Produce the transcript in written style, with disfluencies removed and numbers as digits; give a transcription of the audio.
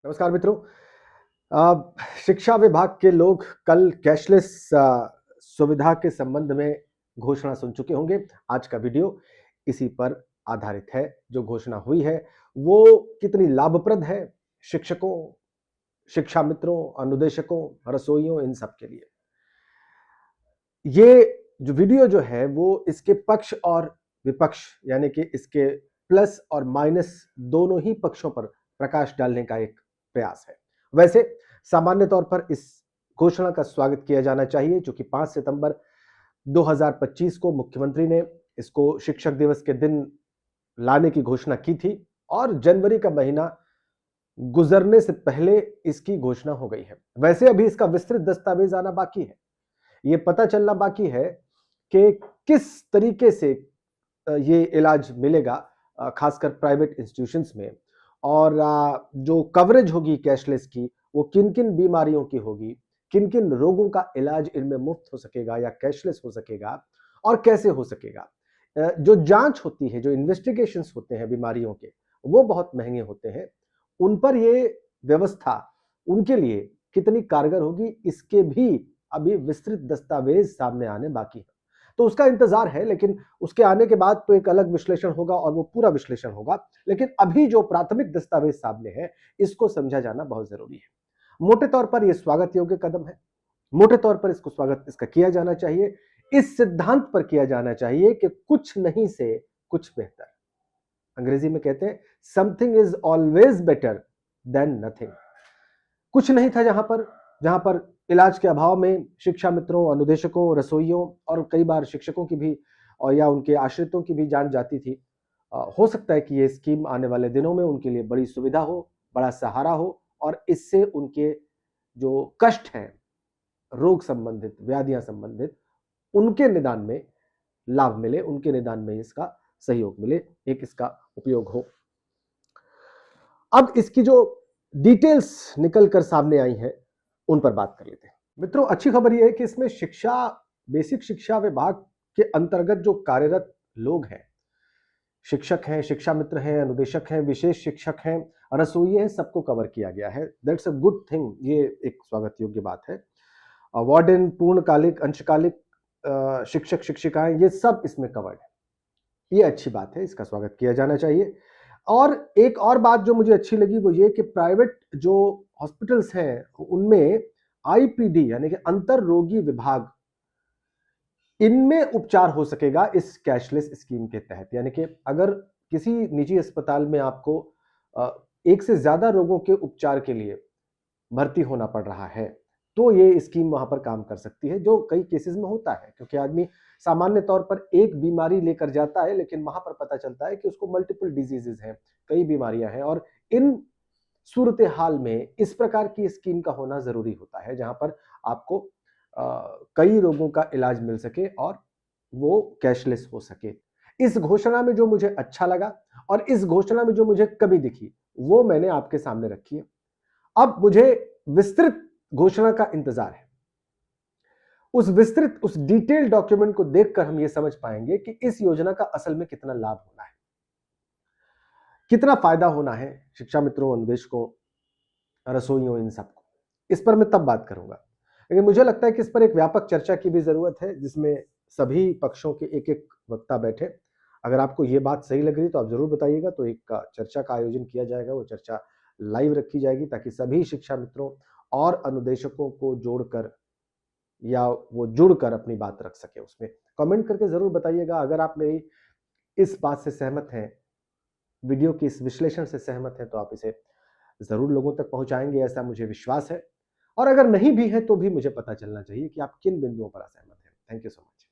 नमस्कार मित्रों। शिक्षा विभाग के लोग कल कैशलेस सुविधा के संबंध में घोषणा सुन चुके होंगे। आज का वीडियो इसी पर आधारित है। जो घोषणा हुई है वो कितनी लाभप्रद है शिक्षकों, शिक्षा मित्रों, अनुदेशकों, रसोइयों, इन सब के लिए। ये जो वीडियो जो है वो इसके पक्ष और विपक्ष यानी कि इसके प्लस और माइनस दोनों ही पक्षों पर प्रकाश डालने का एक प्रयास है। वैसे सामान्य तौर पर इस घोषणा का स्वागत किया जाना चाहिए, जो कि 5 सितंबर 2025 को मुख्यमंत्री ने इसको शिक्षक दिवस के दिन लाने की घोषणा की थी और जनवरी का महीना गुजरने से पहले इसकी घोषणा हो गई है। वैसे अभी इसका विस्तृत दस्तावेज आना बाकी है। ये पता चलना बाकी है कि किस तरीके से ये इलाज मिलेगा, खासकर प्राइवेट इंस्टीट्यूशंस में, और जो कवरेज होगी कैशलेस की वो किन किन बीमारियों की होगी, किन किन रोगों का इलाज इनमें मुफ्त हो सकेगा या कैशलेस हो सकेगा और कैसे हो सकेगा। जो जांच होती है, जो इन्वेस्टिगेशंस होते हैं बीमारियों के, वो बहुत महंगे होते हैं। उन पर ये व्यवस्था उनके लिए कितनी कारगर होगी, इसके भी अभी विस्तृत दस्तावेज सामने आने बाकी है। तो उसका इंतजार है, लेकिन उसके आने के बाद तो एक अलग विश्लेषण होगा और वो पूरा विश्लेषण होगा। लेकिन अभी जो प्राथमिक दस्तावेज सामने है, इसको समझा जाना बहुत जरूरी है। मोटे तौर पर यह स्वागत योग्य कदम है। मोटे तौर पर इसको स्वागत इसका किया जाना चाहिए। इस सिद्धांत पर किया जाना चाहिए कि कुछ नहीं से कुछ बेहतर। अंग्रेजी में कहते हैं something is always better than nothing. कुछ नहीं था जहां पर इलाज के अभाव में शिक्षा मित्रों, अनुदेशकों, रसोइयों और कई बार शिक्षकों की भी और या उनके आश्रितों की भी जान जाती थी। हो सकता है कि ये स्कीम आने वाले दिनों में उनके लिए बड़ी सुविधा हो, बड़ा सहारा हो और इससे उनके जो कष्ट हैं, रोग संबंधित, व्याधियां संबंधित, उनके निदान में लाभ मिले, उनके निदान में इसका सहयोग मिले, एक इसका उपयोग हो। अब इसकी जो डिटेल्स निकल कर सामने आई हैं उन पर बात कर लेते हैं। मित्रों, अच्छी खबर यह है कि इसमें बेसिक शिक्षा विभाग के अंतर्गत जो कार्यरत लोग हैं, शिक्षक हैं, शिक्षा मित्र हैं, अनुदेशक हैं, विशेष शिक्षक हैं, रसोइये हैं, सबको कवर किया गया है। That's a good thing. ये एक स्वागत योग्य बात है। वार्डन, पूर्णकालिक, अंशकालिक शिक्षक शिक्षिकाएं, ये सब इसमें कवर्ड है। ये अच्छी बात है, इसका स्वागत किया जाना चाहिए। और एक और बात जो मुझे अच्छी लगी वो ये कि प्राइवेट जो हॉस्पिटल्स हैं उनमें आईपीडी यानी कि अंतर रोगी विभाग, इनमें उपचार हो सकेगा इस कैशलेस स्कीम के तहत। यानी कि अगर किसी निजी अस्पताल में आपको एक से ज्यादा रोगों के उपचार के लिए भर्ती होना पड़ रहा है, तो ये स्कीम वहां पर काम कर सकती है, जो कई केसेस में होता है। क्योंकि आदमी सामान्य तौर पर एक बीमारी लेकर जाता है, लेकिन वहां पर पता चलता है कि उसको मल्टीपल डिजीजेस हैं, कई बीमारियां हैं, और इन सूरत हाल में इस प्रकार की स्कीम का होना जरूरी होता है, जहां पर आपको कई रोगों का इलाज मिल सके और वो कैशलेस हो सके। इस घोषणा में जो मुझे अच्छा लगा और इस घोषणा में जो मुझे कमी दिखी, वो मैंने आपके सामने रखी है। अब मुझे विस्तृत घोषणा का इंतजार है। उस डिटेल डॉक्यूमेंट को देखकर हम यह समझ पाएंगे कि इस योजना का असल में कितना लाभ होना है, कितना फायदा होना है शिक्षा मित्रों, अनुदेशकों, रसोइयों, इन सबको। इस पर मैं तब बात करूंगा, लेकिन मुझे लगता है कि इस पर एक व्यापक चर्चा की भी जरूरत है, जिसमें सभी पक्षों के एक एक वक्ता बैठे। अगर आपको ये बात सही लग रही तो आप जरूर बताइएगा, तो एक चर्चा का आयोजन किया जाएगा। वो चर्चा लाइव रखी जाएगी ताकि सभी शिक्षा मित्रों और अनुदेशकों को जोड़कर या वो जुड़कर अपनी बात रख सके। उसमें कमेंट करके जरूर बताइएगा। अगर आप मेरी इस बात से सहमत हैं, वीडियो के इस विश्लेषण से सहमत हैं, तो आप इसे जरूर लोगों तक पहुंचाएंगे, ऐसा मुझे विश्वास है। और अगर नहीं भी है तो भी मुझे पता चलना चाहिए कि आप किन बिंदुओं पर असहमत हैं। Thank you so much.